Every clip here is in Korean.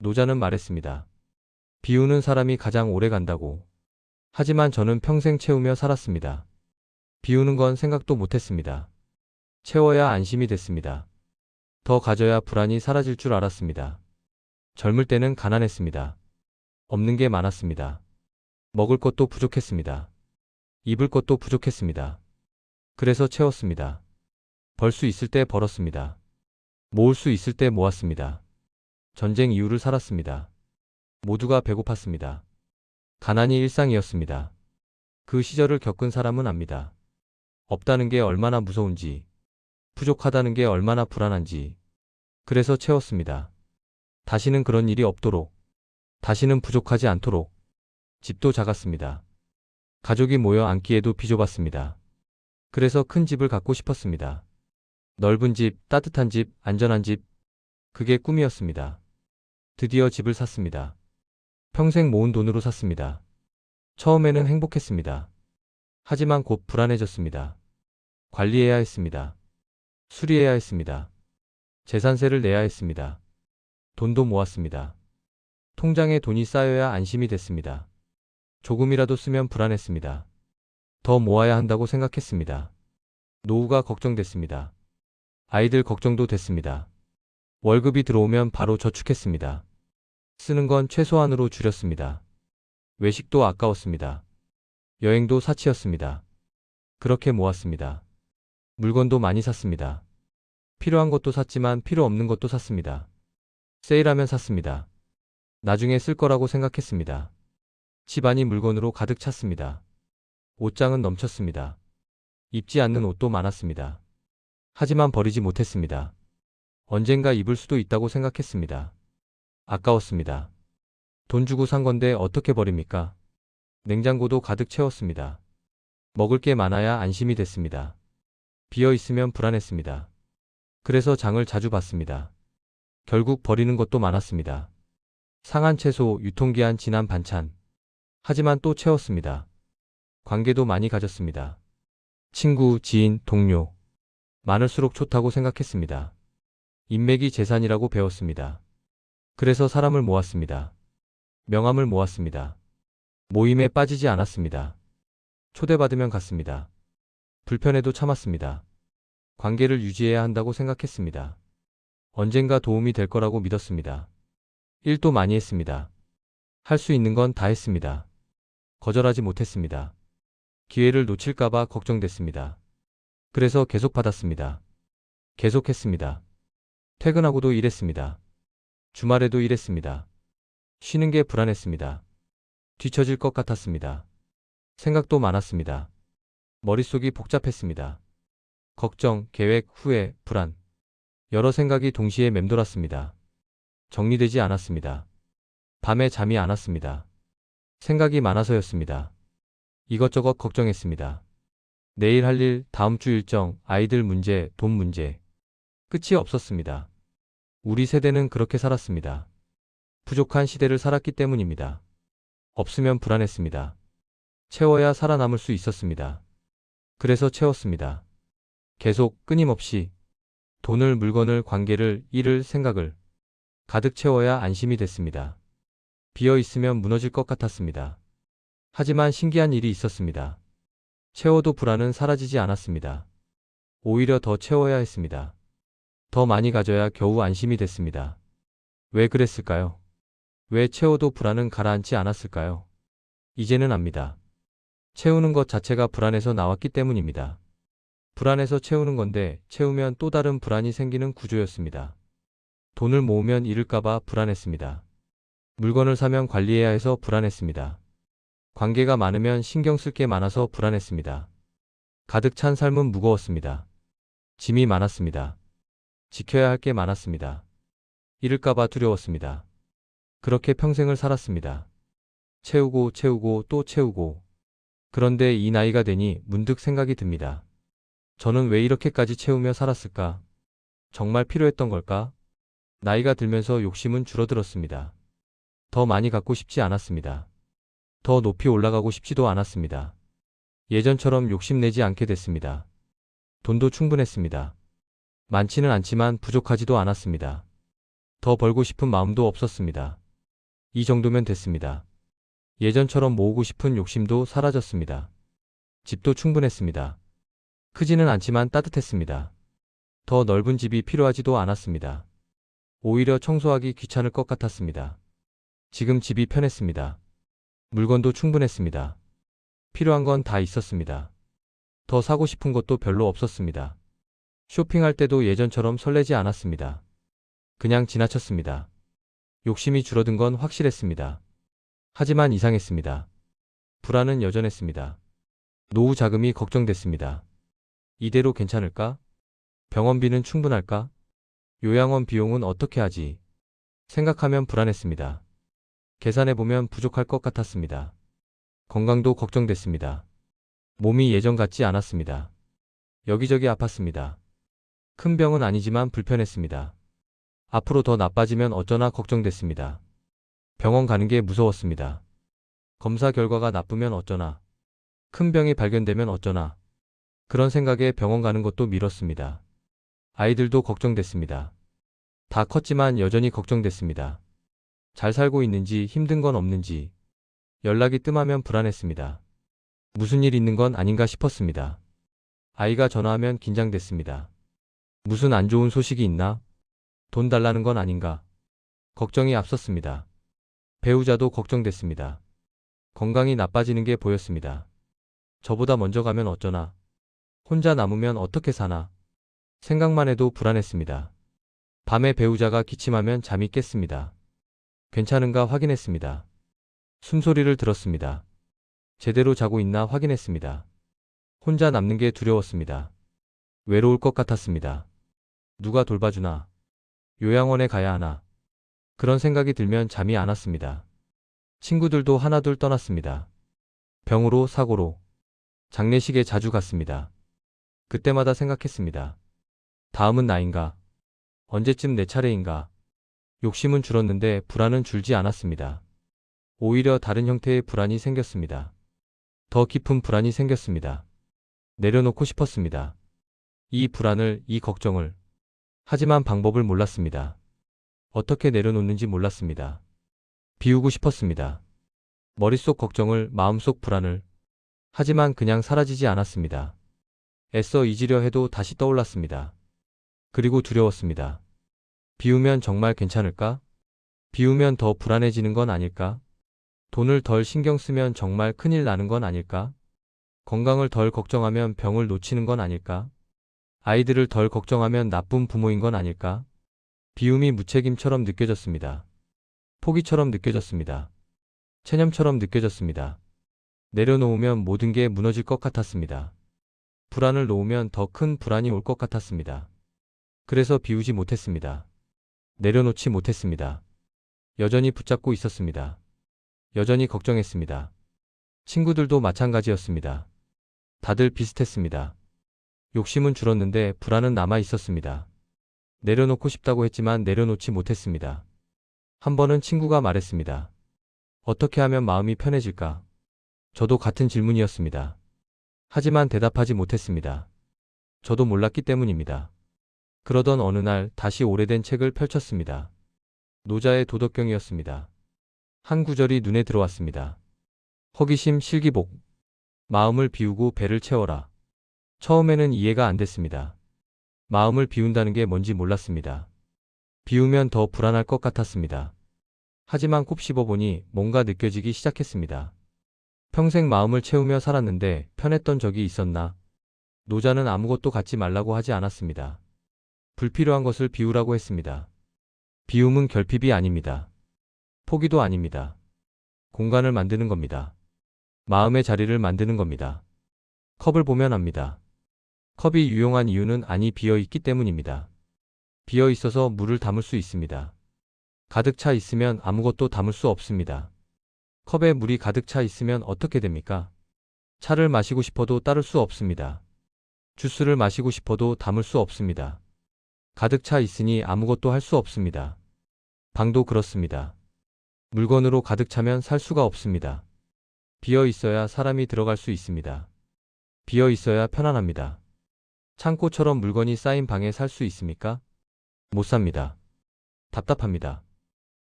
노자는 말했습니다. 비우는 사람이 가장 오래 간다고. 하지만 저는 평생 채우며 살았습니다. 비우는 건 생각도 못했습니다. 채워야 안심이 됐습니다. 더 가져야 불안이 사라질 줄 알았습니다. 젊을 때는 가난했습니다. 없는 게 많았습니다. 먹을 것도 부족했습니다. 입을 것도 부족했습니다. 그래서 채웠습니다. 벌 수 있을 때 벌었습니다. 모을 수 있을 때 모았습니다. 전쟁 이후를 살았습니다. 모두가 배고팠습니다. 가난이 일상이었습니다. 그 시절을 겪은 사람은 압니다. 없다는 게 얼마나 무서운지, 부족하다는 게 얼마나 불안한지. 그래서 채웠습니다. 다시는 그런 일이 없도록, 다시는 부족하지 않도록. 집도 작았습니다. 가족이 모여 앉기에도 비좁았습니다. 그래서 큰 집을 갖고 싶었습니다. 넓은 집, 따뜻한 집, 안전한 집. 그게 꿈이었습니다. 드디어 집을 샀습니다. 평생 모은 돈으로 샀습니다. 처음에는 행복했습니다. 하지만 곧 불안해졌습니다. 관리해야 했습니다. 수리해야 했습니다. 재산세를 내야 했습니다. 돈도 모았습니다. 통장에 돈이 쌓여야 안심이 됐습니다. 조금이라도 쓰면 불안했습니다. 더 모아야 한다고 생각했습니다. 노후가 걱정됐습니다. 아이들 걱정도 됐습니다. 월급이 들어오면 바로 저축했습니다. 쓰는 건 최소한으로 줄였습니다. 외식도 아까웠습니다. 여행도 사치였습니다. 그렇게 모았습니다. 물건도 많이 샀습니다. 필요한 것도 샀지만 필요 없는 것도 샀습니다. 세일하면 샀습니다. 나중에 쓸 거라고 생각했습니다. 집안이 물건으로 가득 찼습니다. 옷장은 넘쳤습니다. 입지 않는 옷도 많았습니다. 하지만 버리지 못했습니다. 언젠가 입을 수도 있다고 생각했습니다. 아까웠습니다. 돈 주고 산 건데 어떻게 버립니까? 냉장고도 가득 채웠습니다. 먹을 게 많아야 안심이 됐습니다. 비어 있으면 불안했습니다. 그래서 장을 자주 봤습니다. 결국 버리는 것도 많았습니다. 상한 채소, 유통기한 지난 반찬. 하지만 또 채웠습니다. 관계도 많이 가졌습니다. 친구, 지인, 동료. 많을수록 좋다고 생각했습니다. 인맥이 재산이라고 배웠습니다. 그래서 사람을 모았습니다. 명함을 모았습니다. 모임에 빠지지 않았습니다. 초대받으면 갔습니다. 불편해도 참았습니다. 관계를 유지해야 한다고 생각했습니다. 언젠가 도움이 될 거라고 믿었습니다. 일도 많이 했습니다. 할 수 있는 건 다 했습니다. 거절하지 못했습니다. 기회를 놓칠까봐 걱정됐습니다. 그래서 계속 받았습니다. 계속했습니다. 퇴근하고도 일했습니다. 주말에도 일했습니다. 쉬는 게 불안했습니다. 뒤처질 것 같았습니다. 생각도 많았습니다. 머릿속이 복잡했습니다. 걱정, 계획, 후회, 불안. 여러 생각이 동시에 맴돌았습니다. 정리되지 않았습니다. 밤에 잠이 안 왔습니다. 생각이 많아서였습니다. 이것저것 걱정했습니다. 내일 할 일, 다음 주 일정, 아이들 문제, 돈 문제. 끝이 없었습니다. 우리 세대는 그렇게 살았습니다. 부족한 시대를 살았기 때문입니다. 없으면 불안했습니다. 채워야 살아남을 수 있었습니다. 그래서 채웠습니다. 계속, 끊임없이. 돈을, 물건을, 관계를, 일을, 생각을 가득 채워야 안심이 됐습니다. 비어 있으면 무너질 것 같았습니다. 하지만 신기한 일이 있었습니다. 채워도 불안은 사라지지 않았습니다. 오히려 더 채워야 했습니다. 더 많이 가져야 겨우 안심이 됐습니다. 왜 그랬을까요? 왜 채워도 불안은 가라앉지 않았을까요? 이제는 압니다. 채우는 것 자체가 불안해서 나왔기 때문입니다. 불안해서 채우는 건데 채우면 또 다른 불안이 생기는 구조였습니다. 돈을 모으면 잃을까봐 불안했습니다. 물건을 사면 관리해야 해서 불안했습니다. 관계가 많으면 신경 쓸 게 많아서 불안했습니다. 가득 찬 삶은 무거웠습니다. 짐이 많았습니다. 지켜야 할 게 많았습니다. 잃을까봐 두려웠습니다. 그렇게 평생을 살았습니다. 채우고 채우고 또 채우고. 그런데 이 나이가 되니 문득 생각이 듭니다. 저는 왜 이렇게까지 채우며 살았을까? 정말 필요했던 걸까? 나이가 들면서 욕심은 줄어들었습니다. 더 많이 갖고 싶지 않았습니다. 더 높이 올라가고 싶지도 않았습니다. 예전처럼 욕심내지 않게 됐습니다. 돈도 충분했습니다. 많지는 않지만 부족하지도 않았습니다. 더 벌고 싶은 마음도 없었습니다. 이 정도면 됐습니다. 예전처럼 모으고 싶은 욕심도 사라졌습니다. 집도 충분했습니다. 크지는 않지만 따뜻했습니다. 더 넓은 집이 필요하지도 않았습니다. 오히려 청소하기 귀찮을 것 같았습니다. 지금 집이 편했습니다. 물건도 충분했습니다. 필요한 건 다 있었습니다. 더 사고 싶은 것도 별로 없었습니다. 쇼핑할 때도 예전처럼 설레지 않았습니다. 그냥 지나쳤습니다. 욕심이 줄어든 건 확실했습니다. 하지만 이상했습니다. 불안은 여전했습니다. 노후 자금이 걱정됐습니다. 이대로 괜찮을까? 병원비는 충분할까? 요양원 비용은 어떻게 하지? 생각하면 불안했습니다. 계산해보면 부족할 것 같았습니다. 건강도 걱정됐습니다. 몸이 예전 같지 않았습니다. 여기저기 아팠습니다. 큰 병은 아니지만 불편했습니다. 앞으로 더 나빠지면 어쩌나 걱정됐습니다. 병원 가는 게 무서웠습니다. 검사 결과가 나쁘면 어쩌나. 큰 병이 발견되면 어쩌나. 그런 생각에 병원 가는 것도 미뤘습니다. 아이들도 걱정됐습니다. 다 컸지만 여전히 걱정됐습니다. 잘 살고 있는지 힘든 건 없는지. 연락이 뜸하면 불안했습니다. 무슨 일 있는 건 아닌가 싶었습니다. 아이가 전화하면 긴장됐습니다. 무슨 안 좋은 소식이 있나? 돈 달라는 건 아닌가? 걱정이 앞섰습니다. 배우자도 걱정됐습니다. 건강이 나빠지는 게 보였습니다. 저보다 먼저 가면 어쩌나? 혼자 남으면 어떻게 사나? 생각만 해도 불안했습니다. 밤에 배우자가 기침하면 잠이 깼습니다. 괜찮은가 확인했습니다. 숨소리를 들었습니다. 제대로 자고 있나 확인했습니다. 혼자 남는 게 두려웠습니다. 외로울 것 같았습니다. 누가 돌봐주나? 요양원에 가야 하나? 그런 생각이 들면 잠이 안 왔습니다. 친구들도 하나둘 떠났습니다. 병으로, 사고로, 장례식에 자주 갔습니다. 그때마다 생각했습니다. 다음은 나인가? 언제쯤 내 차례인가? 욕심은 줄었는데 불안은 줄지 않았습니다. 오히려 다른 형태의 불안이 생겼습니다. 더 깊은 불안이 생겼습니다. 내려놓고 싶었습니다. 이 불안을, 이 걱정을. 하지만 방법을 몰랐습니다. 어떻게 내려놓는지 몰랐습니다. 비우고 싶었습니다. 머릿속 걱정을, 마음속 불안을. 하지만 그냥 사라지지 않았습니다. 애써 잊으려 해도 다시 떠올랐습니다. 그리고 두려웠습니다. 비우면 정말 괜찮을까? 비우면 더 불안해지는 건 아닐까? 돈을 덜 신경 쓰면 정말 큰일 나는 건 아닐까? 건강을 덜 걱정하면 병을 놓치는 건 아닐까? 아이들을 덜 걱정하면 나쁜 부모인 건 아닐까? 비움이 무책임처럼 느껴졌습니다. 포기처럼 느껴졌습니다. 체념처럼 느껴졌습니다. 내려놓으면 모든 게 무너질 것 같았습니다. 불안을 놓으면 더 큰 불안이 올 것 같았습니다. 그래서 비우지 못했습니다. 내려놓지 못했습니다. 여전히 붙잡고 있었습니다. 여전히 걱정했습니다. 친구들도 마찬가지였습니다. 다들 비슷했습니다. 욕심은 줄었는데 불안은 남아 있었습니다. 내려놓고 싶다고 했지만 내려놓지 못했습니다. 한 번은 친구가 말했습니다. 어떻게 하면 마음이 편해질까? 저도 같은 질문이었습니다. 하지만 대답하지 못했습니다. 저도 몰랐기 때문입니다. 그러던 어느 날 다시 오래된 책을 펼쳤습니다. 노자의 도덕경이었습니다. 한 구절이 눈에 들어왔습니다. 허기심 실기복. 마음을 비우고 배를 채워라. 처음에는 이해가 안 됐습니다. 마음을 비운다는 게 뭔지 몰랐습니다. 비우면 더 불안할 것 같았습니다. 하지만 콕 씹어보니 뭔가 느껴지기 시작했습니다. 평생 마음을 채우며 살았는데 편했던 적이 있었나? 노자는 아무것도 갖지 말라고 하지 않았습니다. 불필요한 것을 비우라고 했습니다. 비움은 결핍이 아닙니다. 포기도 아닙니다. 공간을 만드는 겁니다. 마음의 자리를 만드는 겁니다. 컵을 보면 압니다. 컵이 유용한 이유는 안이 비어 있기 때문입니다. 비어 있어서 물을 담을 수 있습니다. 가득 차 있으면 아무것도 담을 수 없습니다. 컵에 물이 가득 차 있으면 어떻게 됩니까? 차를 마시고 싶어도 따를 수 없습니다. 주스를 마시고 싶어도 담을 수 없습니다. 가득 차 있으니 아무것도 할 수 없습니다. 방도 그렇습니다. 물건으로 가득 차면 살 수가 없습니다. 비어 있어야 사람이 들어갈 수 있습니다. 비어 있어야 편안합니다. 창고처럼 물건이 쌓인 방에 살 수 있습니까? 못 삽니다. 답답합니다.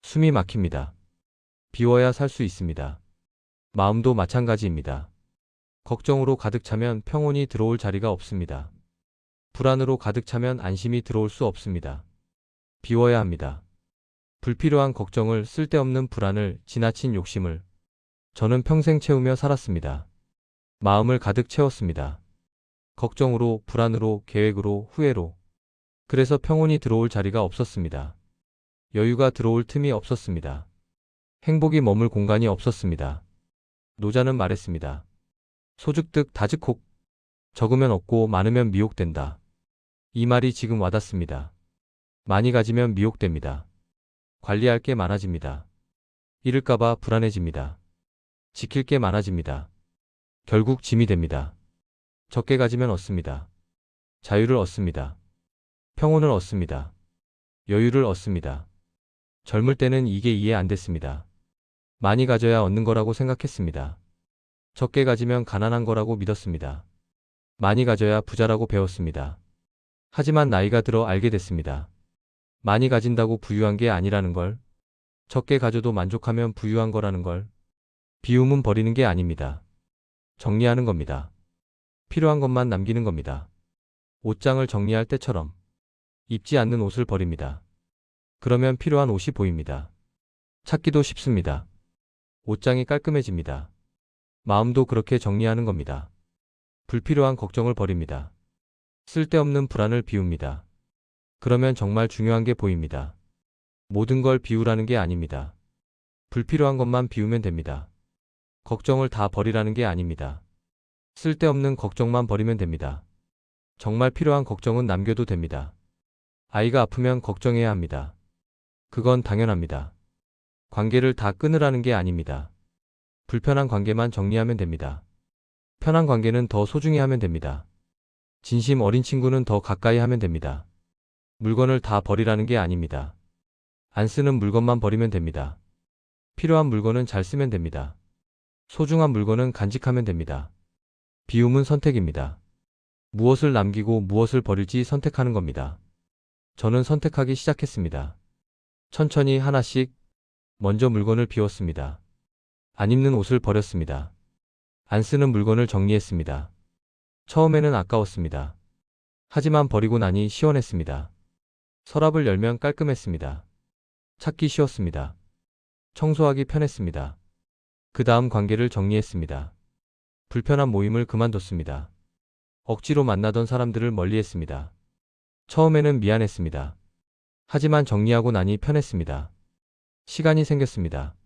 숨이 막힙니다. 비워야 살 수 있습니다. 마음도 마찬가지입니다. 걱정으로 가득 차면 평온이 들어올 자리가 없습니다. 불안으로 가득 차면 안심이 들어올 수 없습니다. 비워야 합니다. 불필요한 걱정을, 쓸데없는 불안을, 지나친 욕심을 저는 평생 채우며 살았습니다. 마음을 가득 채웠습니다. 걱정으로, 불안으로, 계획으로, 후회로. 그래서 평온이 들어올 자리가 없었습니다. 여유가 들어올 틈이 없었습니다. 행복이 머물 공간이 없었습니다. 노자는 말했습니다. 소즉득 다즉혹. 적으면 없고 많으면 미혹된다. 이 말이 지금 와닿습니다. 많이 가지면 미혹됩니다. 관리할 게 많아집니다. 잃을까봐 불안해집니다. 지킬 게 많아집니다. 결국 짐이 됩니다. 적게 가지면 얻습니다. 자유를 얻습니다. 평온을 얻습니다. 여유를 얻습니다. 젊을 때는 이게 이해 안 됐습니다. 많이 가져야 얻는 거라고 생각했습니다. 적게 가지면 가난한 거라고 믿었습니다. 많이 가져야 부자라고 배웠습니다. 하지만 나이가 들어 알게 됐습니다. 많이 가진다고 부유한 게 아니라는 걸, 적게 가져도 만족하면 부유한 거라는 걸, 비움은 버리는 게 아닙니다. 정리하는 겁니다. 필요한 것만 남기는 겁니다. 옷장을 정리할 때처럼 입지 않는 옷을 버립니다. 그러면 필요한 옷이 보입니다. 찾기도 쉽습니다. 옷장이 깔끔해집니다. 마음도 그렇게 정리하는 겁니다. 불필요한 걱정을 버립니다. 쓸데없는 불안을 비웁니다. 그러면 정말 중요한 게 보입니다. 모든 걸 비우라는 게 아닙니다. 불필요한 것만 비우면 됩니다. 걱정을 다 버리라는 게 아닙니다. 쓸데없는 걱정만 버리면 됩니다. 정말 필요한 걱정은 남겨도 됩니다. 아이가 아프면 걱정해야 합니다. 그건 당연합니다. 관계를 다 끊으라는 게 아닙니다. 불편한 관계만 정리하면 됩니다. 편한 관계는 더 소중히 하면 됩니다. 진심 어린 친구는 더 가까이 하면 됩니다. 물건을 다 버리라는 게 아닙니다. 안 쓰는 물건만 버리면 됩니다. 필요한 물건은 잘 쓰면 됩니다. 소중한 물건은 간직하면 됩니다. 비움은 선택입니다. 무엇을 남기고 무엇을 버릴지 선택하는 겁니다. 저는 선택하기 시작했습니다. 천천히 하나씩. 먼저 물건을 비웠습니다. 안 입는 옷을 버렸습니다. 안 쓰는 물건을 정리했습니다. 처음에는 아까웠습니다. 하지만 버리고 나니 시원했습니다. 서랍을 열면 깔끔했습니다. 찾기 쉬웠습니다. 청소하기 편했습니다. 그 다음 관계를 정리했습니다. 불편한 모임을 그만뒀습니다. 억지로 만나던 사람들을 멀리했습니다. 처음에는 미안했습니다. 하지만 정리하고 나니 편했습니다. 시간이 생겼습니다.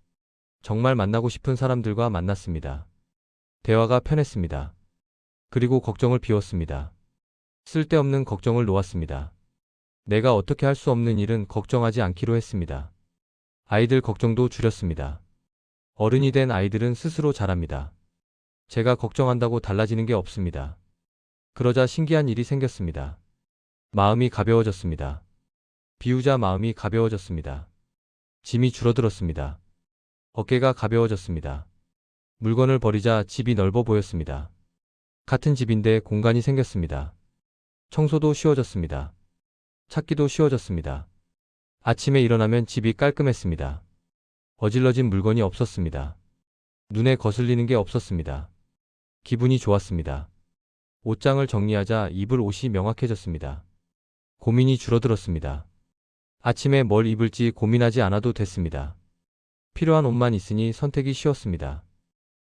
정말 만나고 싶은 사람들과 만났습니다. 대화가 편했습니다. 그리고 걱정을 비웠습니다. 쓸데없는 걱정을 놓았습니다. 내가 어떻게 할 수 없는 일은 걱정하지 않기로 했습니다. 아이들 걱정도 줄였습니다. 어른이 된 아이들은 스스로 잘합니다. 제가 걱정한다고 달라지는 게 없습니다. 그러자 신기한 일이 생겼습니다. 마음이 가벼워졌습니다. 비우자 마음이 가벼워졌습니다. 짐이 줄어들었습니다. 어깨가 가벼워졌습니다. 물건을 버리자 집이 넓어 보였습니다. 같은 집인데 공간이 생겼습니다. 청소도 쉬워졌습니다. 찾기도 쉬워졌습니다. 아침에 일어나면 집이 깔끔했습니다. 어질러진 물건이 없었습니다. 눈에 거슬리는 게 없었습니다. 기분이 좋았습니다. 옷장을 정리하자 입을 옷이 명확해졌습니다. 고민이 줄어들었습니다. 아침에 뭘 입을지 고민하지 않아도 됐습니다. 필요한 옷만 있으니 선택이 쉬웠습니다.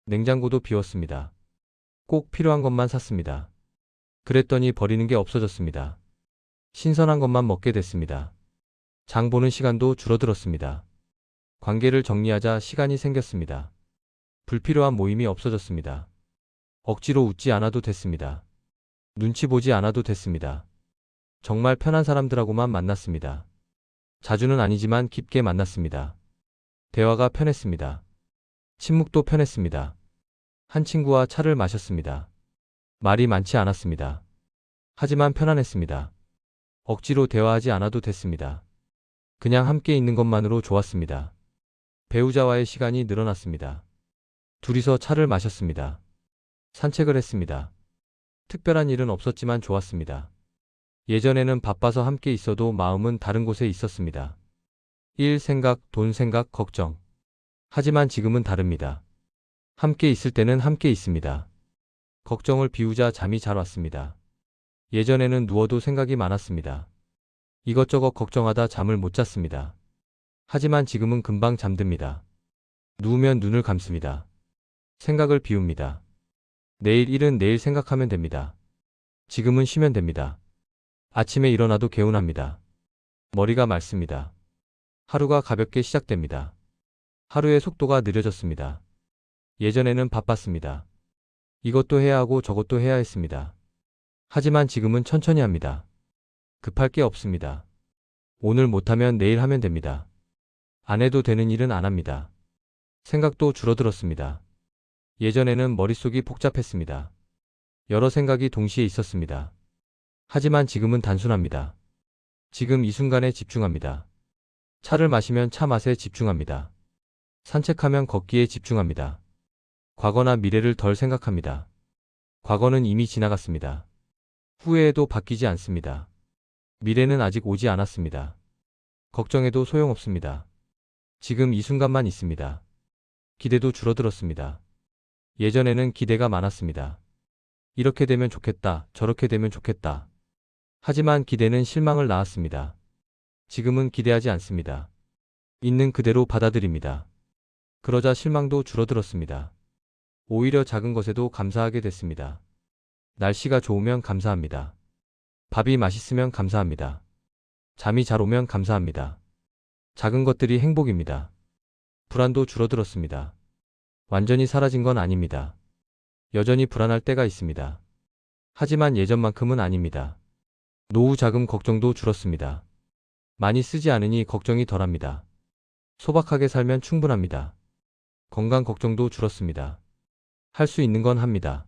냉장고도 비웠습니다. 꼭 필요한 것만 샀습니다. 그랬더니 버리는 게 없어졌습니다. 신선한 것만 먹게 됐습니다. 장 보는 시간도 줄어들었습니다. 관계를 정리하자 시간이 생겼습니다. 불필요한 모임이 없어졌습니다. 억지로 웃지 않아도 됐습니다. 눈치 보지 않아도 됐습니다. 정말 편한 사람들하고만 만났습니다. 자주는 아니지만 깊게 만났습니다. 대화가 편했습니다. 침묵도 편했습니다. 한 친구와 차를 마셨습니다. 말이 많지 않았습니다. 하지만 편안했습니다. 억지로 대화하지 않아도 됐습니다. 그냥 함께 있는 것만으로 좋았습니다. 배우자와의 시간이 늘어났습니다. 둘이서 차를 마셨습니다. 산책을 했습니다. 특별한 일은 없었지만 좋았습니다. 예전에는 바빠서 함께 있어도 마음은 다른 곳에 있었습니다. 일 생각, 돈 생각, 걱정. 하지만 지금은 다릅니다. 함께 있을 때는 함께 있습니다. 걱정을 비우자 잠이 잘 왔습니다. 예전에는 누워도 생각이 많았습니다. 이것저것 걱정하다 잠을 못 잤습니다. 하지만 지금은 금방 잠듭니다. 누우면 눈을 감습니다. 생각을 비웁니다. 내일 일은 내일 생각하면 됩니다. 지금은 쉬면 됩니다. 아침에 일어나도 개운합니다. 머리가 맑습니다. 하루가 가볍게 시작됩니다. 하루의 속도가 느려졌습니다. 예전에는 바빴습니다. 이것도 해야 하고 저것도 해야 했습니다. 하지만 지금은 천천히 합니다. 급할 게 없습니다. 오늘 못하면 내일 하면 됩니다. 안 해도 되는 일은 안 합니다. 생각도 줄어들었습니다. 예전에는 머릿속이 복잡했습니다. 여러 생각이 동시에 있었습니다. 하지만 지금은 단순합니다. 지금 이 순간에 집중합니다. 차를 마시면 차 맛에 집중합니다. 산책하면 걷기에 집중합니다. 과거나 미래를 덜 생각합니다. 과거는 이미 지나갔습니다. 후회해도 바뀌지 않습니다. 미래는 아직 오지 않았습니다. 걱정해도 소용없습니다. 지금 이 순간만 있습니다. 기대도 줄어들었습니다. 예전에는 기대가 많았습니다. 이렇게 되면 좋겠다, 저렇게 되면 좋겠다. 하지만 기대는 실망을 낳았습니다. 지금은 기대하지 않습니다. 있는 그대로 받아들입니다. 그러자 실망도 줄어들었습니다. 오히려 작은 것에도 감사하게 됐습니다. 날씨가 좋으면 감사합니다. 밥이 맛있으면 감사합니다. 잠이 잘 오면 감사합니다. 작은 것들이 행복입니다. 불안도 줄어들었습니다. 완전히 사라진 건 아닙니다. 여전히 불안할 때가 있습니다. 하지만 예전만큼은 아닙니다. 노후 자금 걱정도 줄었습니다. 많이 쓰지 않으니 걱정이 덜합니다. 소박하게 살면 충분합니다. 건강 걱정도 줄었습니다. 할 수 있는 건 합니다.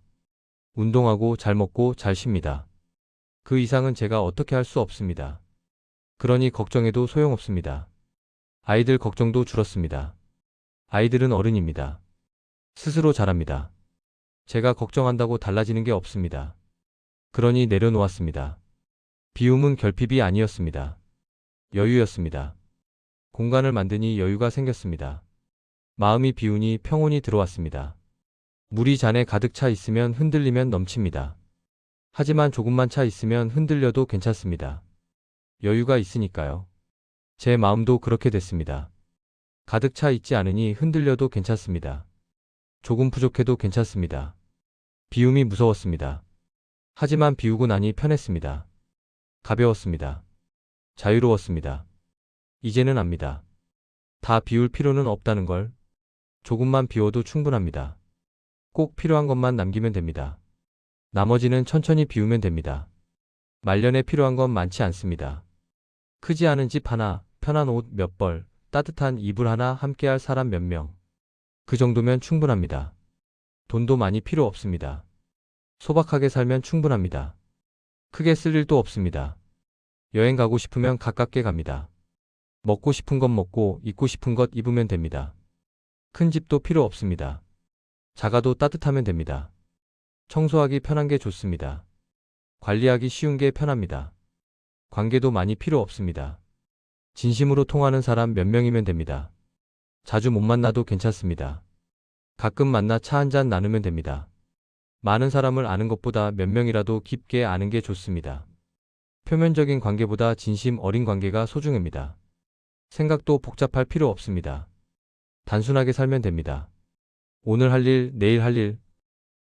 운동하고 잘 먹고 잘 쉽니다. 그 이상은 제가 어떻게 할 수 없습니다. 그러니 걱정해도 소용없습니다. 아이들 걱정도 줄었습니다. 아이들은 어른입니다. 스스로 잘합니다. 제가 걱정한다고 달라지는 게 없습니다. 그러니 내려놓았습니다. 비움은 결핍이 아니었습니다. 여유였습니다. 공간을 만드니 여유가 생겼습니다. 마음이 비우니 평온이 들어왔습니다. 물이 잔에 가득 차 있으면 흔들리면 넘칩니다. 하지만 조금만 차 있으면 흔들려도 괜찮습니다. 여유가 있으니까요. 제 마음도 그렇게 됐습니다. 가득 차 있지 않으니 흔들려도 괜찮습니다. 조금 부족해도 괜찮습니다. 비움이 무서웠습니다. 하지만 비우고 나니 편했습니다. 가벼웠습니다. 자유로웠습니다. 이제는 압니다. 다 비울 필요는 없다는 걸. 조금만 비워도 충분합니다. 꼭 필요한 것만 남기면 됩니다. 나머지는 천천히 비우면 됩니다. 말년에 필요한 건 많지 않습니다. 크지 않은 집 하나, 편한 옷 몇 벌, 따뜻한 이불 하나, 함께할 사람 몇 명. 그 정도면 충분합니다. 돈도 많이 필요 없습니다. 소박하게 살면 충분합니다. 크게 쓸 일도 없습니다. 여행 가고 싶으면 가깝게 갑니다. 먹고 싶은 것 먹고 입고 싶은 것 입으면 됩니다. 큰 집도 필요 없습니다. 작아도 따뜻하면 됩니다. 청소하기 편한 게 좋습니다. 관리하기 쉬운 게 편합니다. 관계도 많이 필요 없습니다. 진심으로 통하는 사람 몇 명이면 됩니다. 자주 못 만나도 괜찮습니다. 가끔 만나 차 한잔 나누면 됩니다. 많은 사람을 아는 것보다 몇 명이라도 깊게 아는 게 좋습니다. 표면적인 관계보다 진심 어린 관계가 소중합니다. 생각도 복잡할 필요 없습니다. 단순하게 살면 됩니다. 오늘 할 일, 내일 할 일,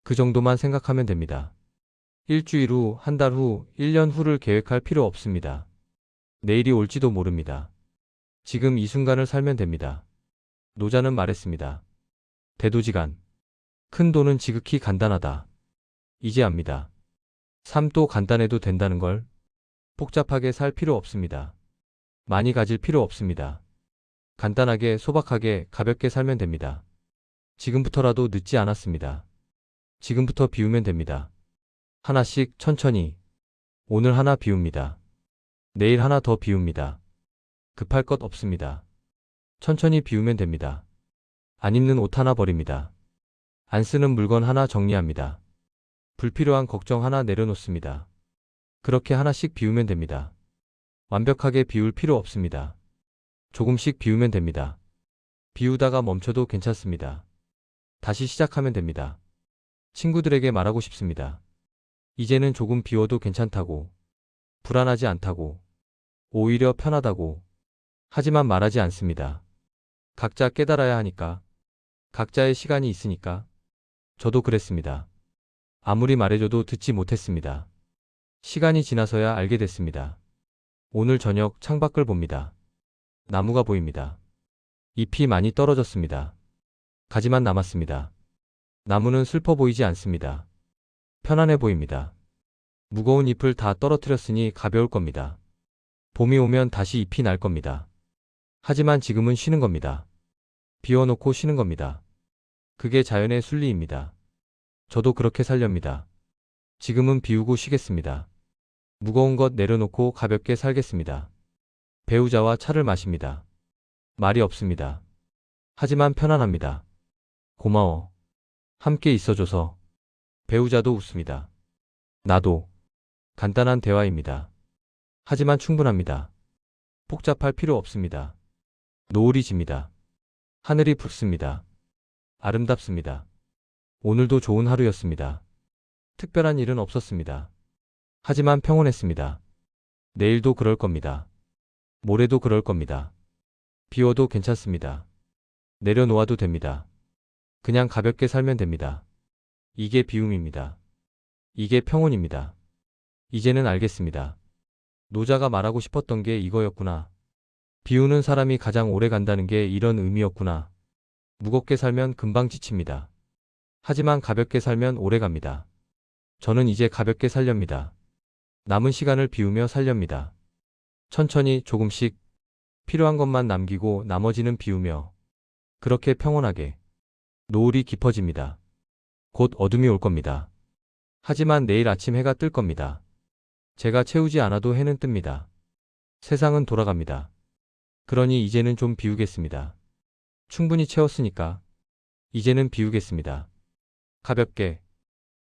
그 정도만 생각하면 됩니다. 일주일 후, 한 달 후, 1년 후를 계획할 필요 없습니다. 내일이 올지도 모릅니다. 지금 이 순간을 살면 됩니다. 노자는 말했습니다. 대도지간. 큰 돈은 지극히 간단하다. 이제 압니다. 삶도 간단해도 된다는 걸. 복잡하게 살 필요 없습니다. 많이 가질 필요 없습니다. 간단하게, 소박하게, 가볍게 살면 됩니다. 지금부터라도 늦지 않았습니다. 지금부터 비우면 됩니다. 하나씩 천천히. 오늘 하나 비웁니다. 내일 하나 더 비웁니다. 급할 것 없습니다. 천천히 비우면 됩니다. 안 입는 옷 하나 버립니다. 안 쓰는 물건 하나 정리합니다. 불필요한 걱정 하나 내려놓습니다. 그렇게 하나씩 비우면 됩니다. 완벽하게 비울 필요 없습니다. 조금씩 비우면 됩니다. 비우다가 멈춰도 괜찮습니다. 다시 시작하면 됩니다. 친구들에게 말하고 싶습니다. 이제는 조금 비워도 괜찮다고, 불안하지 않다고, 오히려 편하다고. 하지만 말하지 않습니다. 각자 깨달아야 하니까, 각자의 시간이 있으니까. 저도 그랬습니다. 아무리 말해줘도 듣지 못했습니다. 시간이 지나서야 알게 됐습니다. 오늘 저녁 창밖을 봅니다. 나무가 보입니다. 잎이 많이 떨어졌습니다. 가지만 남았습니다. 나무는 슬퍼 보이지 않습니다. 편안해 보입니다. 무거운 잎을 다 떨어뜨렸으니 가벼울 겁니다. 봄이 오면 다시 잎이 날 겁니다. 하지만 지금은 쉬는 겁니다. 비워놓고 쉬는 겁니다. 그게 자연의 순리입니다. 저도 그렇게 살렵니다. 지금은 비우고 쉬겠습니다. 무거운 것 내려놓고 가볍게 살겠습니다. 배우자와 차를 마십니다. 말이 없습니다. 하지만 편안합니다. 고마워. 함께 있어줘서. 배우자도 웃습니다. 나도. 간단한 대화입니다. 하지만 충분합니다. 복잡할 필요 없습니다. 노을이 집니다. 하늘이 붉습니다. 아름답습니다. 오늘도 좋은 하루였습니다. 특별한 일은 없었습니다. 하지만 평온했습니다. 내일도 그럴 겁니다. 모레도 그럴 겁니다. 비워도 괜찮습니다. 내려놓아도 됩니다. 그냥 가볍게 살면 됩니다. 이게 비움입니다. 이게 평온입니다. 이제는 알겠습니다. 노자가 말하고 싶었던 게 이거였구나. 비우는 사람이 가장 오래 간다는 게 이런 의미였구나. 무겁게 살면 금방 지칩니다. 하지만 가볍게 살면 오래 갑니다. 저는 이제 가볍게 살렵니다. 남은 시간을 비우며 살렵니다. 천천히 조금씩 필요한 것만 남기고 나머지는 비우며 그렇게 평온하게 노을이 깊어집니다. 곧 어둠이 올 겁니다. 하지만 내일 아침 해가 뜰 겁니다. 제가 채우지 않아도 해는 뜹니다. 세상은 돌아갑니다. 그러니 이제는 좀 비우겠습니다. 충분히 채웠으니까 이제는 비우겠습니다. 가볍게